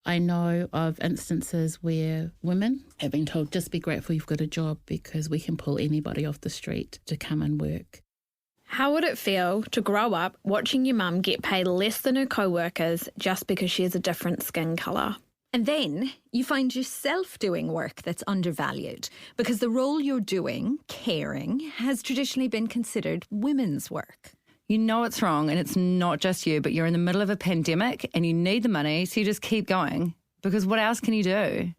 I know of instances where women have been told, just be grateful you've got a job because we can pull anybody off the street to come and work. How would it feel to grow up watching your mum get paid less than her co-workers just because she has a different skin colour? And then you find yourself doing work that's undervalued because the role you're doing, caring, has traditionally been considered women's work. You know it's wrong and it's not just you, but you're in the middle of a pandemic and you need the money, so you just keep going. Because what else can you do?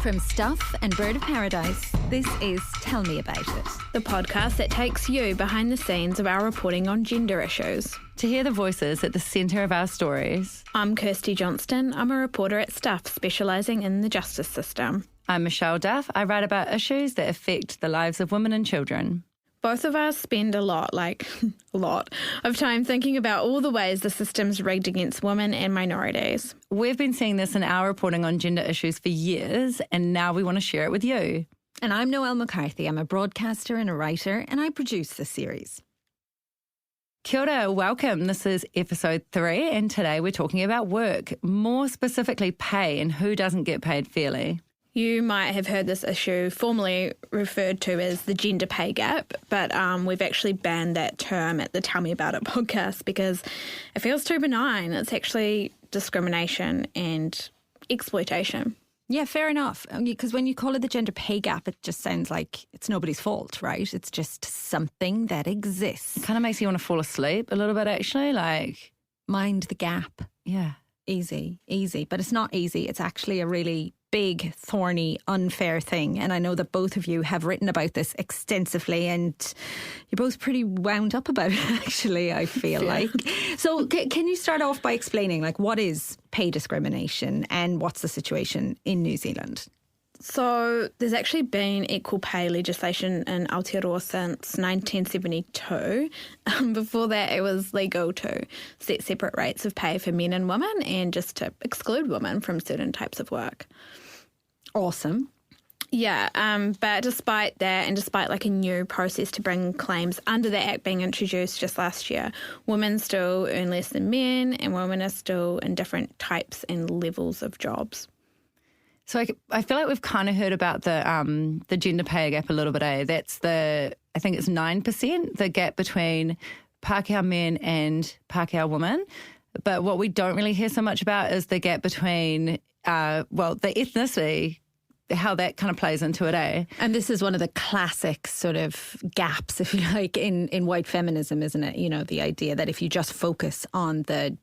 From Stuff and Bird of Paradise, this is Tell Me About It, The podcast that takes you behind the scenes of our reporting on gender issues. To hear the voices at the centre of our stories. I'm Kirsty Johnston. I'm a reporter at Stuff, specialising in the justice system. I'm Michelle Duff. I write about issues that affect the lives of women and children. Both of us spend a lot of time thinking about all the ways the system's rigged against women and minorities. We've been seeing this in our reporting on gender issues for years, and now we want to share it with you. And I'm Noelle McCarthy. I'm a broadcaster and a writer, and I produce this series. Kia ora, welcome. This is episode 3, and today we're talking about work, more specifically pay and who doesn't get paid fairly. You might have heard this issue formerly referred to as the gender pay gap, but we've actually banned that term at the Tell Me About It podcast because it feels too benign. It's actually discrimination and exploitation. Yeah, fair enough. Because when you call it the gender pay gap, it just sounds like it's nobody's fault, right? It's just something that exists. It kind of makes you want to fall asleep a little bit, actually, like... Mind the gap. Yeah. Easy. But it's not easy. It's actually a really big, thorny, unfair thing. And I know that both of you have written about this extensively and you're both pretty wound up about it, actually, I feel like. So can you start off by explaining, like, what is pay discrimination and what's the situation in New Zealand? So there's actually been equal pay legislation in Aotearoa since 1972. Before that, it was legal to set separate rates of pay for men and women and just to exclude women from certain types of work. Awesome. Yeah, but despite that and despite like a new process to bring claims under the Act being introduced just last year, women still earn less than men and women are still in different types and levels of jobs. So I feel like we've kind of heard about the gender pay gap a little bit, eh? That's I think it's 9%, the gap between Pākehā men and Pākehā women. But what we don't really hear so much about is the gap between, the ethnicity, how that kind of plays into it, eh? And this is one of the classic sort of gaps, if you like, in white feminism, isn't it? You know, the idea that if you just focus on the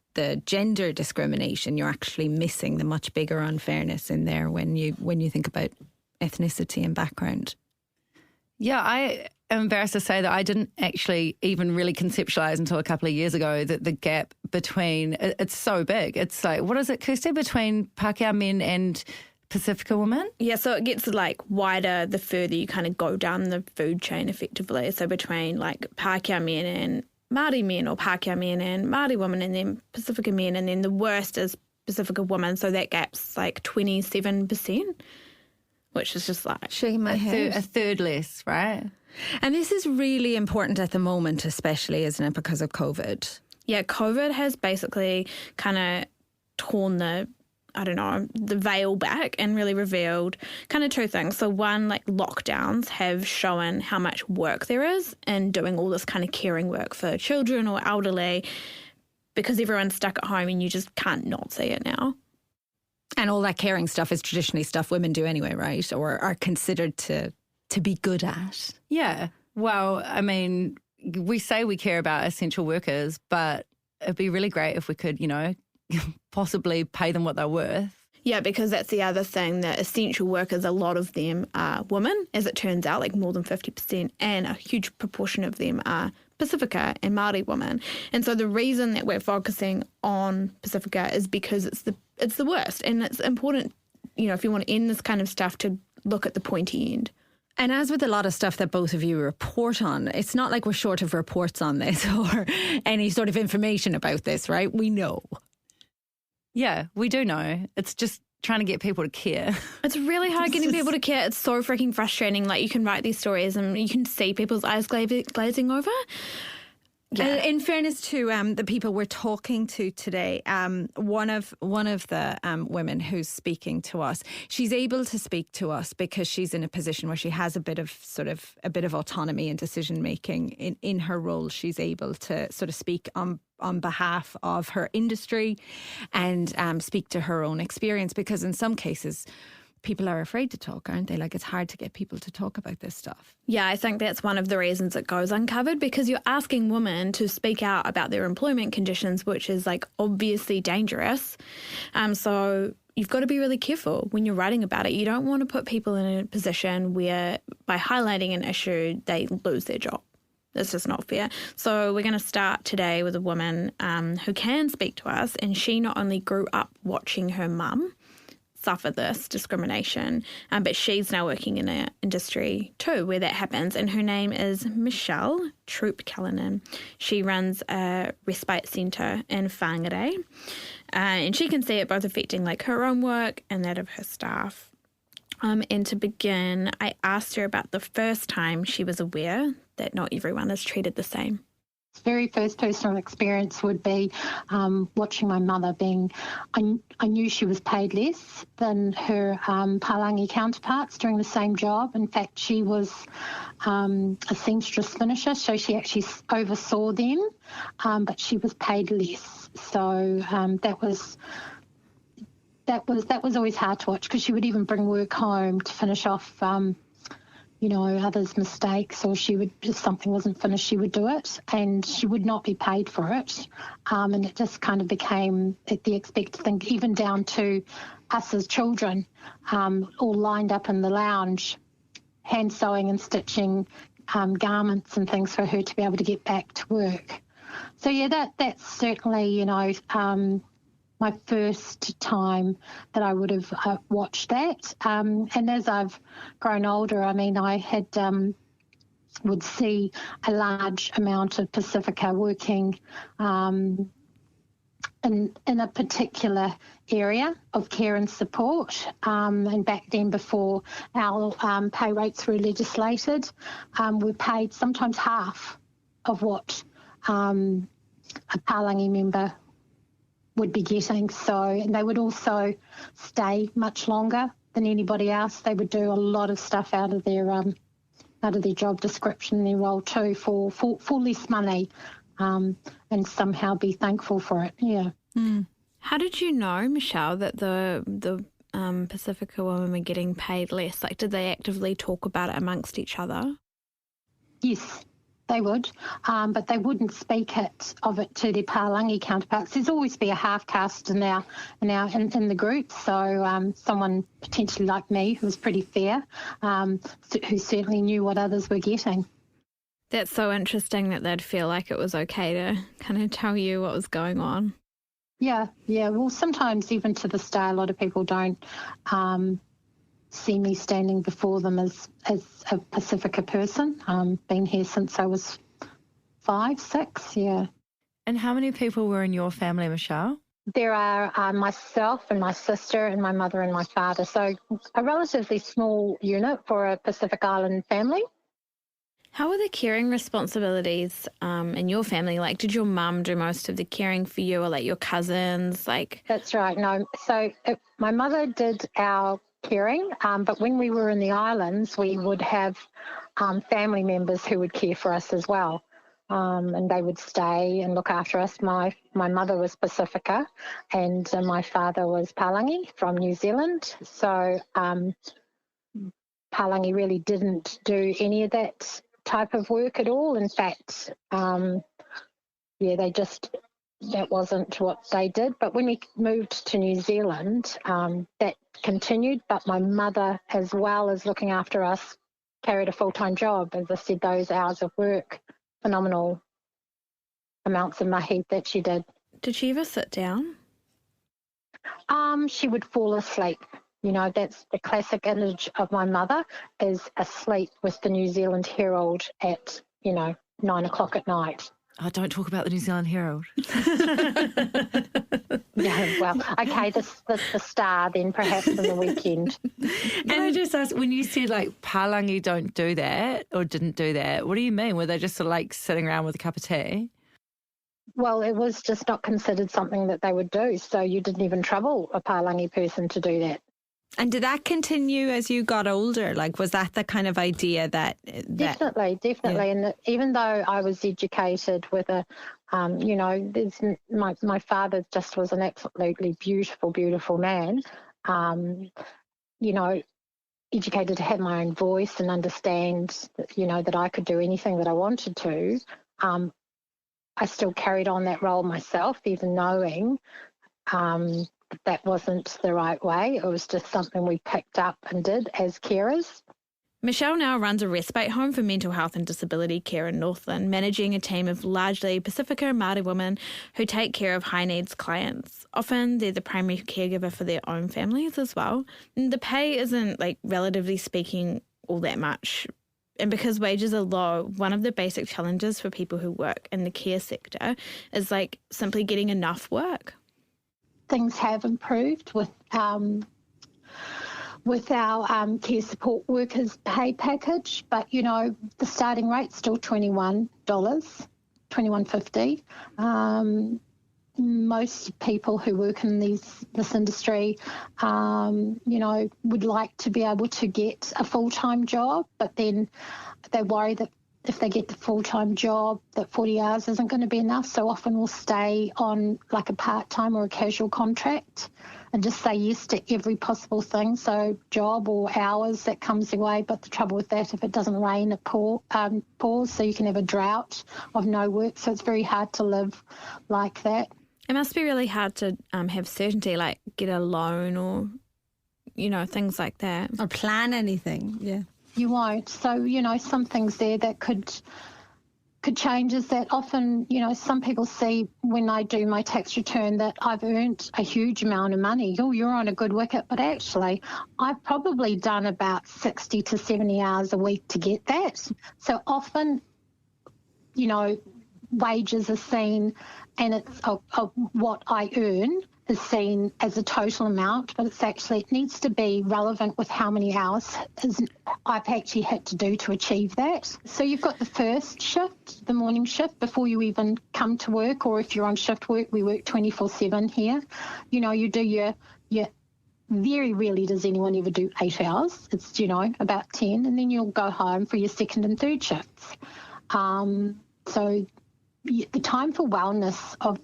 gender discrimination, you're actually missing the much bigger unfairness in there when you think about ethnicity and background. Yeah, I am embarrassed to say that I didn't actually even really conceptualise until a couple of years ago that the gap between, it's so big. It's like, what is it, Kirsty, between Pākehā men and Pacifica women? Yeah, so it gets like wider the further you kind of go down the food chain effectively. So between like Pākehā men and Māori men, or Pākehā men and Māori women, and then Pacifica men, and then the worst is Pacifica women. So that gap's like 27%, which is just like shaking my head. A third less, right? And this is really important at the moment, especially, isn't it, because of COVID? Yeah, COVID has basically kind of torn the veil back and really revealed kind of two things. So one, like lockdowns have shown how much work there is in doing all this kind of caring work for children or elderly because everyone's stuck at home and you just can't not see it now. And all that caring stuff is traditionally stuff women do anyway, right? Or are considered to be good at. Yeah. Well, I mean, we say we care about essential workers, but it'd be really great if we could, possibly pay them what they're worth. Yeah, because that's the other thing, that essential workers, a lot of them are women, as it turns out, like more than 50%, and a huge proportion of them are Pacifica and Māori women. And so the reason that we're focusing on Pacifica is because it's the worst, and it's important, if you want to end this kind of stuff, to look at the pointy end. And as with a lot of stuff that both of you report on, it's not like we're short of reports on this or any sort of information about this, right? We know. Yeah, we do know. It's just trying to get people to care. It's really hard getting people to care. It's so freaking frustrating. Like, you can write these stories and you can see people's eyes glazing over. Yeah. And in fairness to the people we're talking to today, one of the women who's speaking to us, she's able to speak to us because she's in a position where she has a bit of autonomy and decision making in her role. She's able to sort of speak on behalf of her industry and speak to her own experience, because in some cases people are afraid to talk, aren't they? Like, it's hard to get people to talk about this stuff. Yeah, I think that's one of the reasons it goes uncovered, because you're asking women to speak out about their employment conditions, which is like obviously dangerous. So you've got to be really careful when you're writing about it. You don't want to put people in a position where by highlighting an issue, they lose their job. It's just not fair. So we're going to start today with a woman who can speak to us, and she not only grew up watching her mum suffer this discrimination, but she's now working in an industry too where that happens, and her name is Michelle Troop-Callanan. She runs a respite centre in Whangarei, and she can see it both affecting like her own work and that of her staff. And to begin, I asked her about the first time she was aware that not everyone is treated the same. Very first personal experience would be watching my mother being, I knew she was paid less than her Palangi counterparts doing the same job. In fact, she was a seamstress finisher, so she actually oversaw them, but she was paid less. So that was always hard to watch, because she would even bring work home to finish off others' mistakes, or she would, if something wasn't finished, she would do it, and she would not be paid for it. And it just kind of became the expected thing, even down to us as children, all lined up in the lounge, hand sewing and stitching garments and things for her to be able to get back to work. So yeah, that's certainly, my first time that I would have watched that. And as I've grown older, I had would see a large amount of Pacifica working in a particular area of care and support. And back then, before our pay rates were legislated, we're paid sometimes half of what a Palangi member would be getting. So, and they would also stay much longer than anybody else. They would do a lot of stuff out of their job description, their role too, for less money, and somehow be thankful for it. Yeah. Mm. How did you know, Michelle, that the Pacifica women were getting paid less? Like, did they actively talk about it amongst each other? Yes. They would, but they wouldn't speak of it to their Palangi counterparts. There's always be a half caste in the group. So someone potentially like me, who was pretty fair, who certainly knew what others were getting. That's so interesting that they'd feel like it was okay to kind of tell you what was going on. Yeah. Well, sometimes even to this day, a lot of people don't see me standing before them as a Pacifica person. Been here since I was 5, 6, yeah. And how many people were in your family, Michelle? There are myself and my sister and my mother and my father, so a relatively small unit for a Pacific Island family. How were the caring responsibilities in your family? Like, did your mum do most of the caring for you, or like your cousins? Like, that's right. No, so my mother did our caring, but when we were in the islands, we would have family members who would care for us as well, and they would stay and look after us. My mother was Pacifica, and my father was Palangi from New Zealand. So Palangi really didn't do any of that type of work at all. In fact, that wasn't what they did. But when we moved to New Zealand, that continued. But my mother, as well as looking after us, carried a full-time job. As I said, those hours of work, phenomenal amounts of mahi that she did. Did she ever sit down? She would fall asleep. That's the classic image of my mother, is asleep with the New Zealand Herald at, 9:00 at night. Oh, don't talk about the New Zealand Herald. Yeah, well, okay, the Star then perhaps in the weekend. And I just asked, when you said like Palangi don't do that or didn't do that, what do you mean? Were they just sort of like sitting around with a cup of tea? Well, it was just not considered something that they would do. So you didn't even trouble a Palangi person to do that. And did that continue as you got older? Like, was that the kind of idea that Definitely. Yeah. And even though I was educated with a, my father just was an absolutely beautiful, beautiful man, educated to have my own voice and understand that, that I could do anything that I wanted to. I still carried on that role myself, even knowing that wasn't the right way. It was just something we picked up and did as carers. Michelle now runs a respite home for mental health and disability care in Northland, managing a team of largely Pacifica and Māori women who take care of high needs clients. Often they're the primary caregiver for their own families as well. And the pay isn't, relatively speaking, all that much. And because wages are low, one of the basic challenges for people who work in the care sector is simply getting enough work. Things have improved with our care support workers pay package, but the starting rate's still $21.50. Most people who work in this industry, would like to be able to get a full-time job, but then they worry that if they get the full-time job, that 40 hours isn't going to be enough. So often we'll stay on a part-time or a casual contract and just say yes to every possible thing. So job or hours that comes their way. But the trouble with that, if it doesn't rain, it pours. So you can have a drought of no work. So it's very hard to live like that. It must be really hard to have certainty, get a loan or, things like that. Or plan anything, yeah. You won't. So, some things there that could change is that often, some people see when I do my tax return that I've earned a huge amount of money. Oh, you're on a good wicket. But actually, I've probably done about 60 to 70 hours a week to get that. So often, wages are seen and it's what I earn is seen as a total amount, but it needs to be relevant with how many hours I've actually had to do to achieve that. So you've got the first shift, the morning shift, before you even come to work, or if you're on shift work, we work 24/7 here. You do your very rarely does anyone ever do 8 hours. It's, about 10, and then you'll go home for your second and third shifts. So the time for wellness of,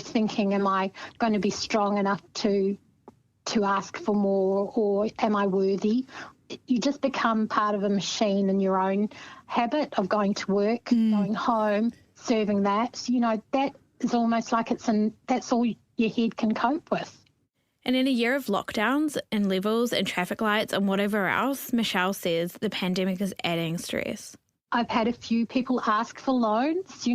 thinking, am I going to be strong enough to ask for more, or am I worthy? You just become part of a machine in your own habit of going to work, going home, serving that. That is almost like that's all your head can cope with. And in a year of lockdowns and levels and traffic lights and whatever else, Michelle says the pandemic is adding stress. I've had a few people ask for loans,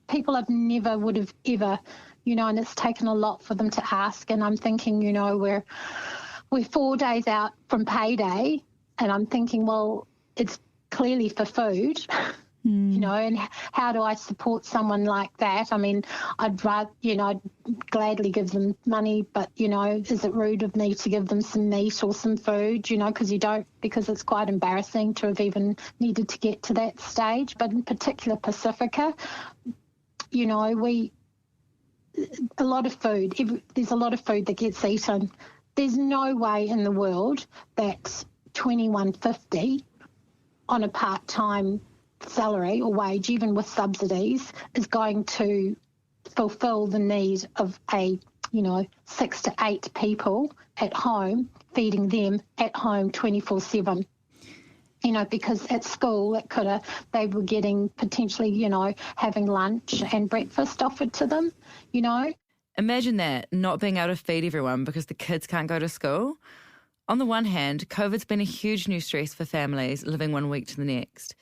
people I've never would have ever, and it's taken a lot for them to ask. And I'm thinking, we're 4 days out from payday, and I'm thinking, well, it's clearly for food, and how do I support someone like that? I mean, I'd rather, I'd gladly give them money, but, is it rude of me to give them some meat or some food, because it's quite embarrassing to have even needed to get to that stage. But in particular, Pacifica, there's a lot of food that gets eaten. There's no way in the world that $21.50 on a part-time salary or wage, even with subsidies, is going to fulfil the need of 6 to 8 people at home, feeding them at home 24/7. Because at school they were getting potentially, having lunch and breakfast offered to them, Imagine that, not being able to feed everyone because the kids can't go to school. On the one hand, COVID's been a huge new stress for families living one week to the next.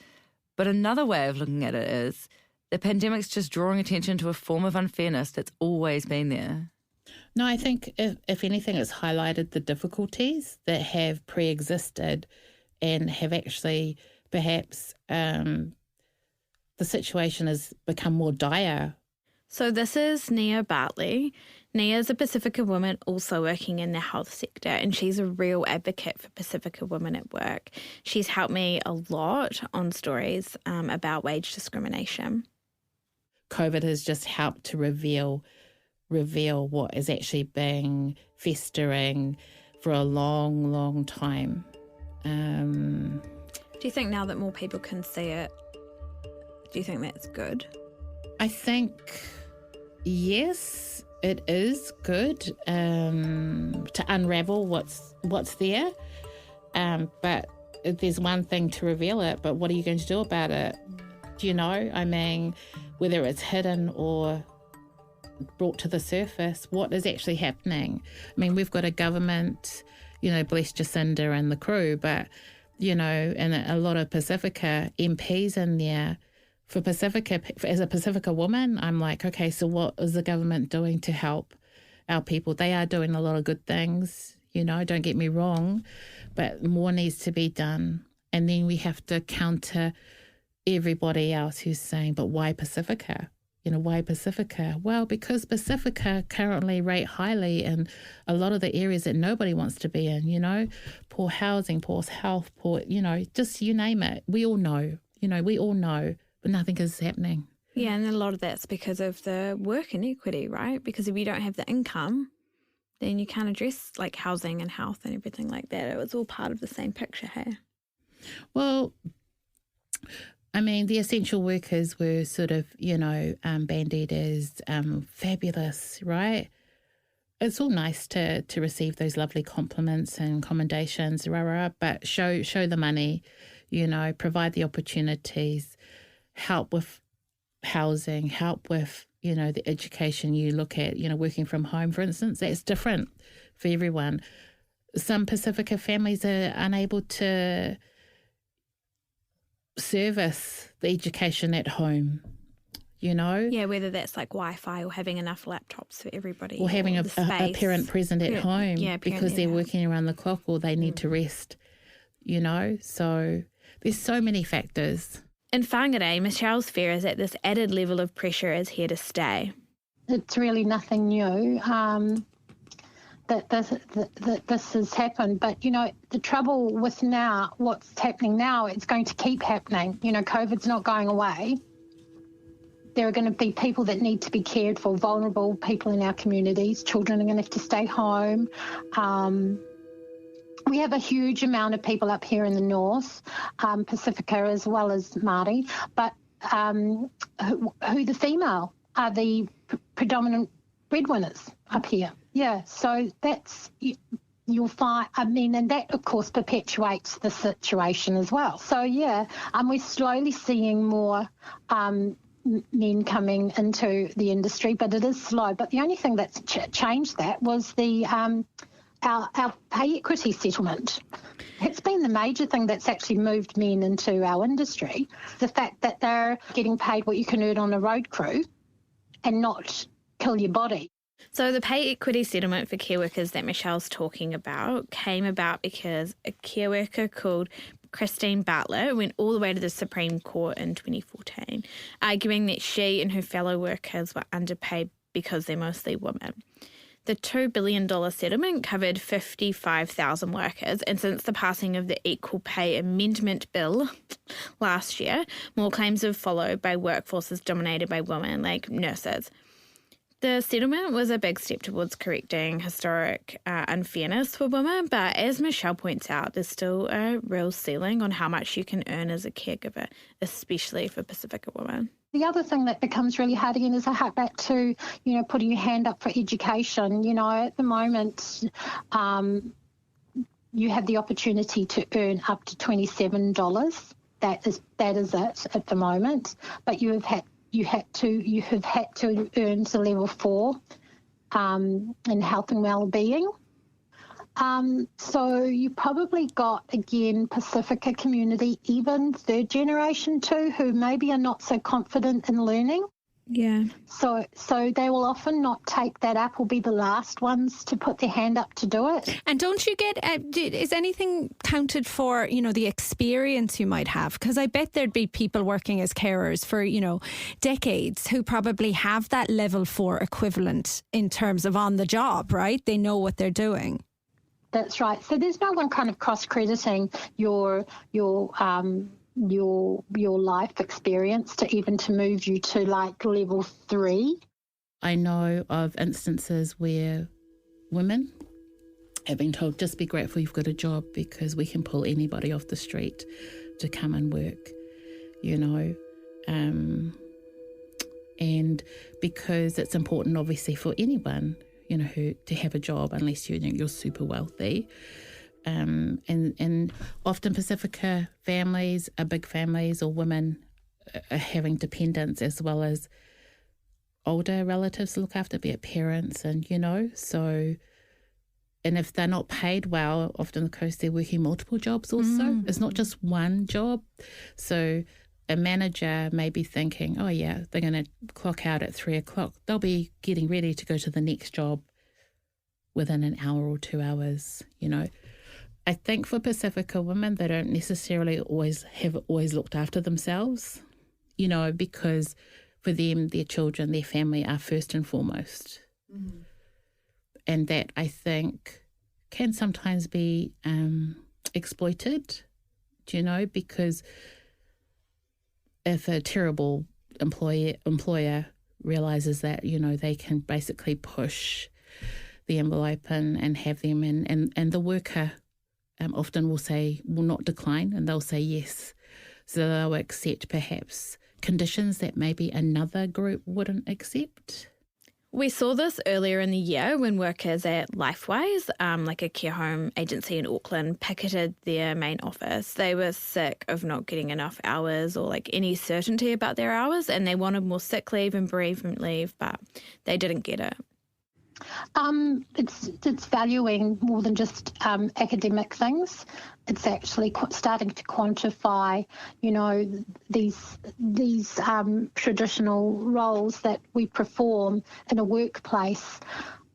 But another way of looking at it is the pandemic's just drawing attention to a form of unfairness that's always been there. No, I think if anything, it's highlighted the difficulties that have pre-existed and have actually perhaps the situation has become more dire. So this is Nia Bartley. Nia is a Pacifica woman also working in the health sector, and she's a real advocate for Pacifica women at work. She's helped me a lot on stories about wage discrimination. COVID has just helped to reveal what is actually been festering for a long, long time. Do you think now that more people can see it, do you think that's good? I think, yes, it is good to unravel what's there. But there's one thing to reveal it, but what are you going to do about it? Do you know? I mean, whether it's hidden or brought to the surface, what is actually happening? I mean, we've got a government, bless Jacinda and the crew, but, and a lot of Pacifica MPs in there. For Pacifica, as a Pacifica woman, I'm like, okay, so what is the government doing to help our people? They are doing a lot of good things, don't get me wrong, but more needs to be done. And then we have to counter everybody else who's saying, but why Pacifica? Why Pacifica? Well, because Pacifica currently rate highly in a lot of the areas that nobody wants to be in, poor housing, poor health, poor, just you name it. We all know, but nothing is happening. Yeah, and a lot of that's because of the work inequity, right? Because if you don't have the income, then you can't address like housing and health and everything like that. It was all part of the same picture, hey? Well, I mean, the essential workers were sort of, bandied as fabulous, right? It's all nice to receive those lovely compliments and commendations, but show the money, provide the opportunities, help with housing, help with, the education. You look at, working from home, for instance, that's different for everyone. Some Pacifica families are unable to service the education at home, Yeah, whether that's like Wi-Fi or having enough laptops for everybody. Or having a parent present at home because they're working around the clock or they need to rest, So there's so many factors. In Whangarei, Michelle's fear is that this added level of pressure is here to stay. It's really nothing new that this has happened. But, the trouble with now, what's happening now, it's going to keep happening. COVID's not going away. There are going to be people that need to be cared for, vulnerable people in our communities. Children are going to have to stay home. We have a huge amount of people up here in the north, Pacifica as well as Māori, but who the female are the predominant breadwinners up here. Yeah, so that's, you'll find, and that of course perpetuates the situation as well. So yeah, we're slowly seeing more men coming into the industry, but it is slow. But the only thing that's changed that was the our pay equity settlement. It's been the major thing that's actually moved men into our industry. The fact that they're getting paid what you can earn on a road crew and not kill your body. So the pay equity settlement for care workers that Michelle's talking about came about because a care worker called Christine Bartlett went all the way to the Supreme Court in 2014, arguing that she and her fellow workers were underpaid because they're mostly women. The $2 billion settlement covered 55,000 workers, and since the passing of the Equal Pay Amendment Bill last year, more claims have followed by workforces dominated by women, like nurses. The settlement was a big step towards correcting historic unfairness for women, but as Michelle points out, there's still a real ceiling on how much you can earn as a caregiver, especially for Pacifica women. The other thing that becomes really hard again is I hark back to, putting your hand up for education. At the moment, you have the opportunity to earn up to $27. That is it at the moment. But you have had to earn to level 4 in health and wellbeing. So you probably got, again, Pacifica community, even third generation too, who maybe are not so confident in learning. Yeah. So they will often not take that up or be the last ones to put their hand up to do it. And don't you get, is anything counted for, the experience you might have? Because I bet there'd be people working as carers for, decades who probably have that level 4 equivalent in terms of on the job, right? They know what they're doing. That's right. So there's no one kind of cross-crediting your your life experience to move you to like level 3. I know of instances where women have been told, just be grateful you've got a job because we can pull anybody off the street to come and work, you know. And because it's important, obviously, for anyone, you know, to have a job unless you're super wealthy. And often Pacifica families are big families, or women are having dependents as well as older relatives to look after, be it parents, and, you know, so... And if they're not paid well, often on the coast, they're working multiple jobs also. It's not just one job. So a manager may be thinking, oh, yeah, they're going to clock out at 3 o'clock. They'll be getting ready to go to the next job within an hour or 2 hours, you know. I think for Pacifica women, they don't necessarily always looked after themselves, you know, because for them, their children, their family are first and foremost. Mm-hmm. And that, I think, can sometimes be exploited, do you know, because if a terrible employer realises that, you know, they can basically push the envelope and have them in, and the worker often will not decline, and they'll say yes. So they'll accept perhaps conditions that maybe another group wouldn't accept. We saw this earlier in the year when workers at Lifewise, like a care home agency in Auckland, picketed their main office. They were sick of not getting enough hours or like any certainty about their hours, and they wanted more sick leave and bereavement leave, but they didn't get it. It's valuing more than just academic things. It's actually starting to quantify, you know, these traditional roles that we perform in a workplace.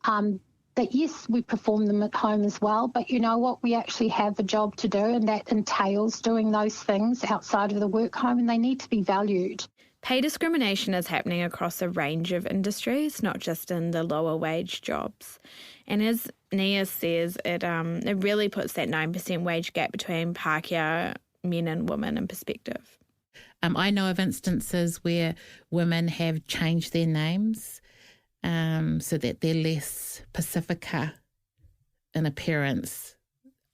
That yes, we perform them at home as well, but you know what? We actually have a job to do, and that entails doing those things outside of the work home, and they need to be valued. Pay discrimination is happening across a range of industries, not just in the lower wage jobs. And as Nia says, it really puts that 9% wage gap between Pākehā men and women in perspective. I know of instances where women have changed their names so that they're less Pacifica in appearance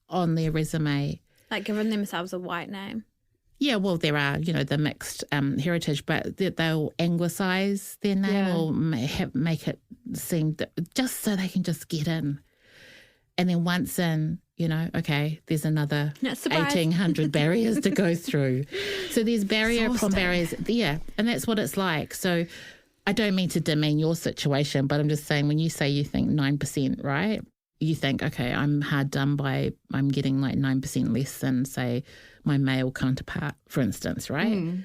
on their resume. Like giving themselves a white name. Yeah, well, there are, you know, the mixed heritage, but they'll anglicise their name or make it seem just so they can just get in. And then once in, you know, okay, there's another 1,800 barriers to go through. So there's barrier upon barriers there, and that's what it's like. So I don't mean to demean your situation, but I'm just saying when you say you think 9%, right? You think, okay, I'm hard done by, I'm getting like 9% less than, say, my male counterpart, for instance, right?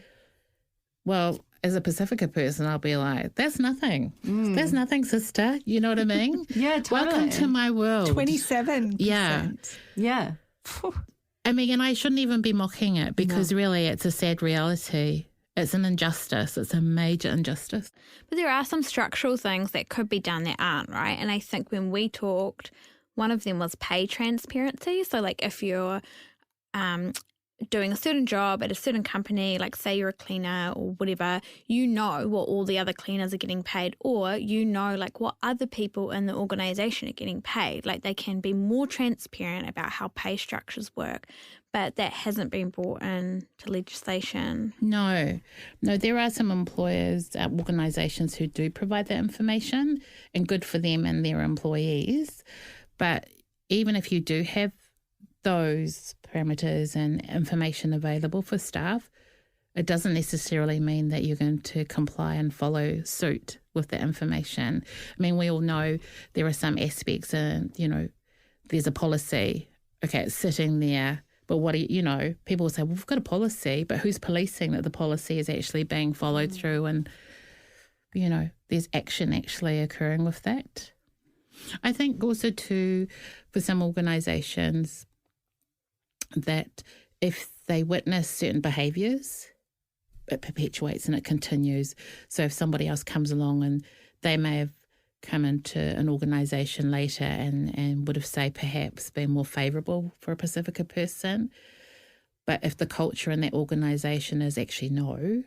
Well, as a Pacifica person, I'll be like, that's nothing. That's nothing, sister. You know what I mean? Yeah, totally. Welcome to my world. 27%. Yeah. I mean, and I shouldn't even be mocking it because really it's a sad reality. It's an injustice. It's a major injustice. But there are some structural things that could be done that aren't, right? And I think when we talked, one of them was pay transparency. So like if you're doing a certain job at a certain company, like say you're a cleaner or whatever, you know what all the other cleaners are getting paid, or you know like what other people in the organisation are getting paid. Like they can be more transparent about how pay structures work, but that hasn't been brought in to legislation. No, there are some employers, organisations who do provide that information, and good for them and their employees. But even if you do have those parameters and information available for staff, it doesn't necessarily mean that you're going to comply and follow suit with the information. I mean, we all know there are some aspects and, you know, there's a policy. Okay, it's sitting there, but what do you know, people will say, well, we've got a policy, but who's policing that the policy is actually being followed through and, you know, there's action actually occurring with that. I think also too, for some organisations, that if they witness certain behaviours, it perpetuates and it continues. So if somebody else comes along and they may have come into an organisation later and would have, say, perhaps been more favourable for a Pacifica person, But if the culture in that organisation is actually no,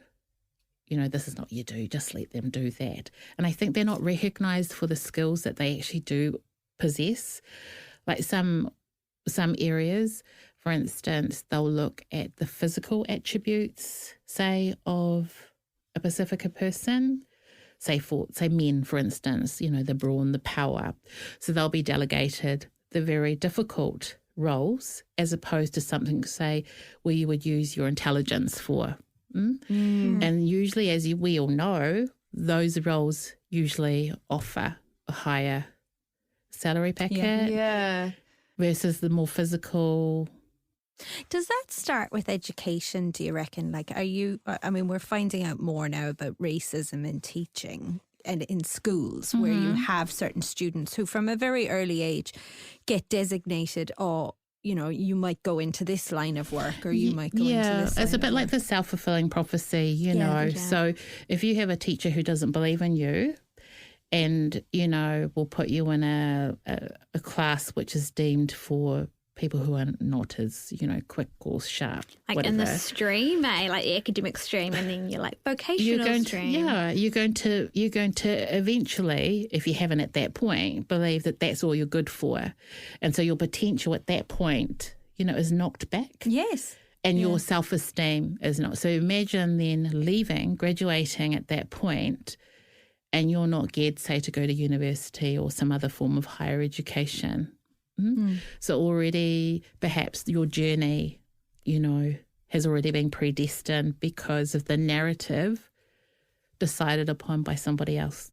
this is not you do, just let them do that. And I think they're not recognised for the skills that they actually do possess. Like some areas, for instance, they'll look at the physical attributes, say, of a Pacifica person, say men, for instance, the brawn, the power. So they'll be delegated the very difficult roles as opposed to something, say, where you would use your intelligence for. And usually, as we all know, those roles usually offer a higher salary packet versus the more physical. Does that start with education, do you reckon? Like, we're finding out more now about racism in teaching and in schools where you have certain students who from a very early age get designated, you might go into this line of work or you might go into this line it's a bit of like work. the self-fulfilling prophecy, you know. So if you have a teacher who doesn't believe in you and, will put you in a class which is deemed for people who are not as, quick or sharp. Like whatever. in the stream, like the academic stream, and then you're like vocational stream. You're going to eventually, if you haven't at that point, believe that that's all you're good for. And so your potential at that point, is knocked back. Yes. And your self-esteem is not. So imagine then graduating at that point, and you're not geared, say, to go to university or some other form of higher education. So already perhaps your journey, has already been predestined because of the narrative decided upon by somebody else.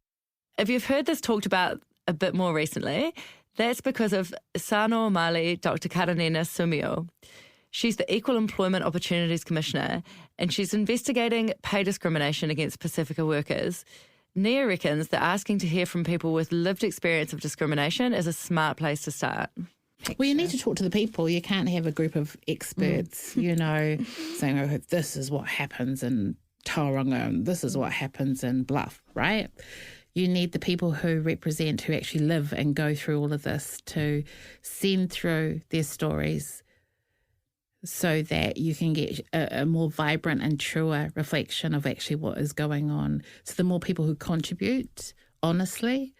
If you've heard this talked about a bit more recently, that's because of Sano Mali, Dr. Karanina Sumio. She's the Equal Employment Opportunities Commissioner, and she's investigating pay discrimination against Pacifica workers. Nia reckons that asking to hear from people with lived experience of discrimination is a smart place to start. Well, you need to talk to the people. You can't have a group of experts, saying, oh, this is what happens in Tauranga and this is what happens in Bluff, right? You need the people who actually live and go through all of this to send through their stories so that you can get a more vibrant and truer reflection of actually what is going on. So the more people who contribute, honestly,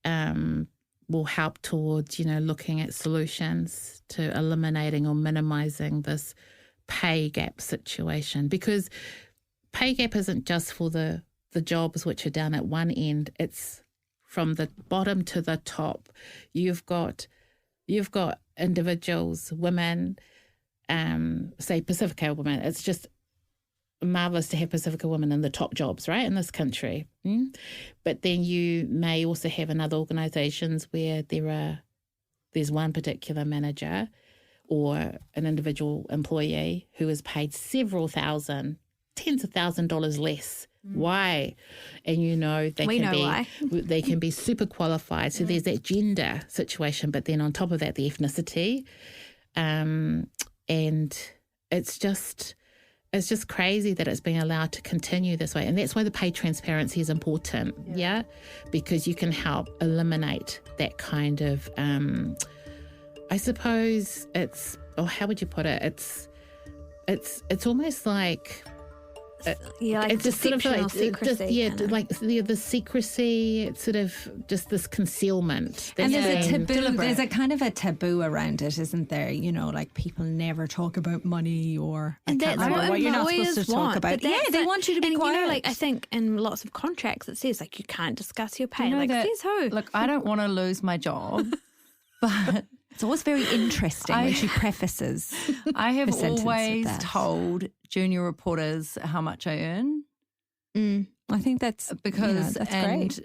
will help towards, looking at solutions to eliminating or minimising this pay gap situation. Because pay gap isn't just for the jobs which are done at one end, it's from the bottom to the top. You've got individuals, women, say Pacifica women. It's just marvellous to have Pacifica women in the top jobs, right, in this country. But then you may also have in other organisations where there's one particular manager or an individual employee who is paid several thousand, tens of $1,000s less. Why? And they can be super qualified. So there's that gender situation, but then on top of that, the ethnicity. And it's just crazy that it's being allowed to continue this way. And that's why the pay transparency is important, because you can help eliminate that kind of, I suppose how would you put it? It's almost like... it's just sort of like secrecy. The secrecy. It's sort of just this concealment. And there's a taboo. There's a kind of a taboo around it, isn't there? Like people never talk about money, or and I can't remember what you're not supposed to talk about. They want you to be quiet. I think in lots of contracts it says you can't discuss your pay. Says who? Look, I don't want to lose my job, but it's always very interesting when she prefaces. I have always told junior reporters how much I earn. I think that's because that's great.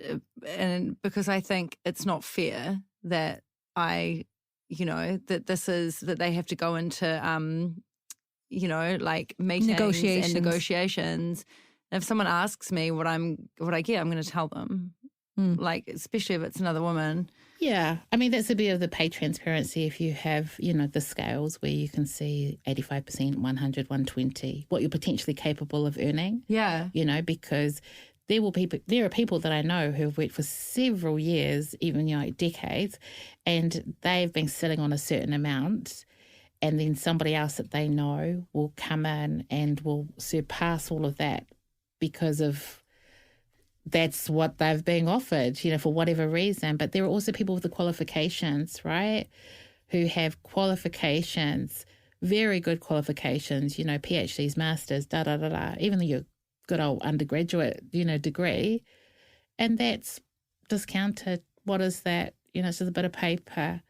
And because I think it's not fair that that they have to go into meetings and negotiations. And if someone asks me what I get, I'm going to tell them. Especially if it's another woman. Yeah. I mean, that's a bit of the pay transparency. If you have, the scales where you can see 85%, 100, 120, what you're potentially capable of earning. Yeah. Because there are people that I know who have worked for several years, even, decades, and they've been sitting on a certain amount. and then somebody else that they know will come in and will surpass all of that because of that's what they've been offered, for whatever reason. But there are also people with the qualifications, right, who have qualifications, very good qualifications, PhDs, masters, even your good old undergraduate, degree, and that's discounted. What is that? It's just a bit of paper.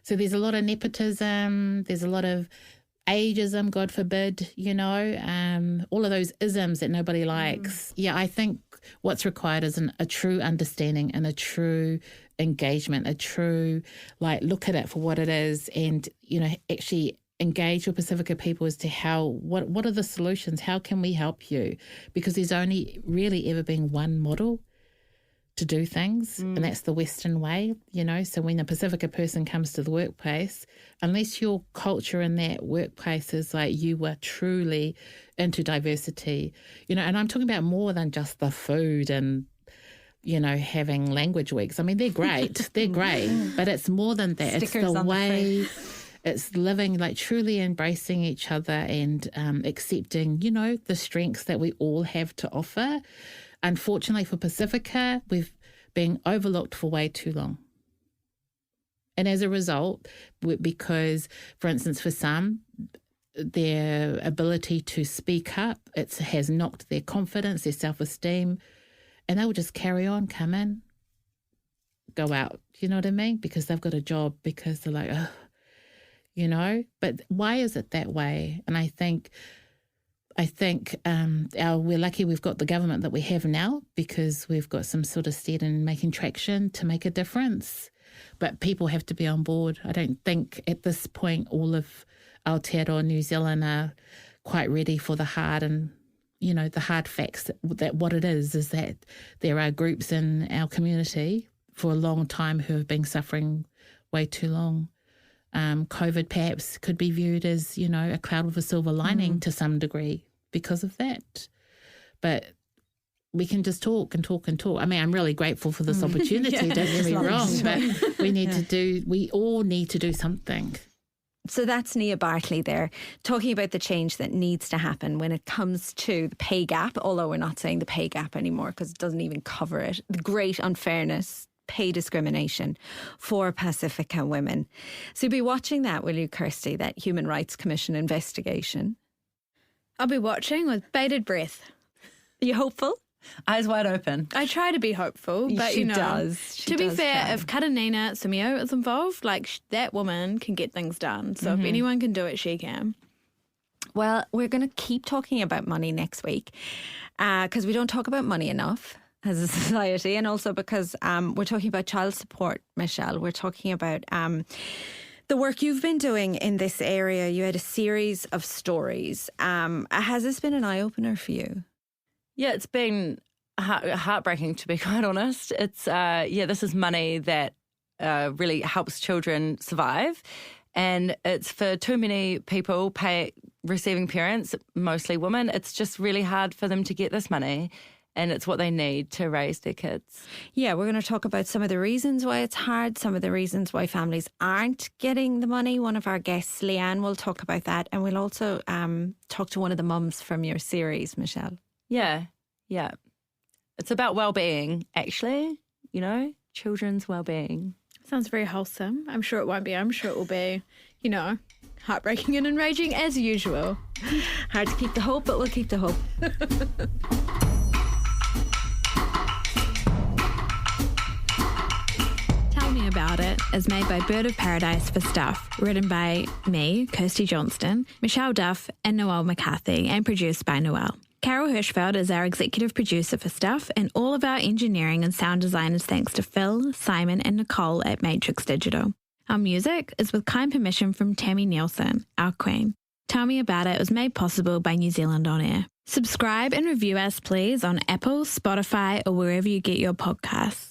So there's a lot of nepotism, there's a lot of ageism, God forbid, all of those isms that nobody likes. Yeah, I think what's required is a true understanding and a true engagement, a true, look at it for what it is and, actually engage with Pacifica people as to what are the solutions? How can we help you? Because there's only really ever been one model to do things, and that's the Western way, So when a Pacifica person comes to the workplace, unless your culture in that workplace is you are truly into diversity, and I'm talking about more than just the food and, having language weeks. I mean, they're great, but it's more than that. Stickers it's the on way, it's living, truly embracing each other and accepting, the strengths that we all have to offer. Unfortunately for Pacifica, we've been overlooked for way too long. And as a result, because, for instance, for some, their ability to speak up, it has knocked their confidence, their self-esteem, and they will just carry on, come in, go out, you know what I mean? Because they've got a job, because they're like, oh, But why is it that way? And I think we're lucky we've got the government that we have now, because we've got some sort of stead in making traction to make a difference. But people have to be on board. I don't think at this point all of Aotearoa New Zealand are quite ready for the hard and, the hard facts that what it is that there are groups in our community for a long time who have been suffering way too long. COVID perhaps could be viewed as, a cloud with a silver lining to some degree because of that. But we can just talk and talk and talk. I mean, I'm really grateful for this opportunity, don't get me wrong, but we all need to do something. So that's Nia Bartley there, talking about the change that needs to happen when it comes to the pay gap, although we're not saying the pay gap anymore because it doesn't even cover it. The great unfairness, pay discrimination for Pacifica women. So you'll be watching that, will you, Kirsty, that Human Rights Commission investigation? I'll be watching with bated breath. Are you hopeful? Eyes wide open. I try to be hopeful, but She does. She to be does fair, try. if Karanina Sumio is involved, that woman can get things done. So if anyone can do it, she can. Well, we're going to keep talking about money next week because we don't talk about money enough as a society, and also because we're talking about child support, Michelle. We're talking about the work you've been doing in this area. You had a series of stories. Has this been an eye-opener for you? Yeah, it's been heartbreaking, to be quite honest. It's, this is money that really helps children survive. And it's for too many people, receiving parents, mostly women. It's just really hard for them to get this money. And it's what they need to raise their kids. Yeah, we're going to talk about some of the reasons why it's hard, some of the reasons why families aren't getting the money. One of our guests, Leanne, will talk about that. And we'll also talk to one of the mums from your series, Michelle. Yeah. It's about well-being, actually, children's well-being. Sounds very wholesome. I'm sure it won't be. I'm sure it will be, heartbreaking and enraging as usual. Hard to keep the hope, but we'll keep the hope. Tell Me About It is made by Bird of Paradise for Stuff, written by me, Kirsty Johnston, Michelle Duff and Noelle McCarthy, and produced by Noelle. Carol Hirschfeld is our executive producer for Stuff, and all of our engineering and sound design is thanks to Phil, Simon and Nicole at Matrix Digital. Our music is with kind permission from Tammy Nielsen, our queen. Tell Me About It was made possible by New Zealand On Air. Subscribe and review us, please, on Apple, Spotify or wherever you get your podcasts.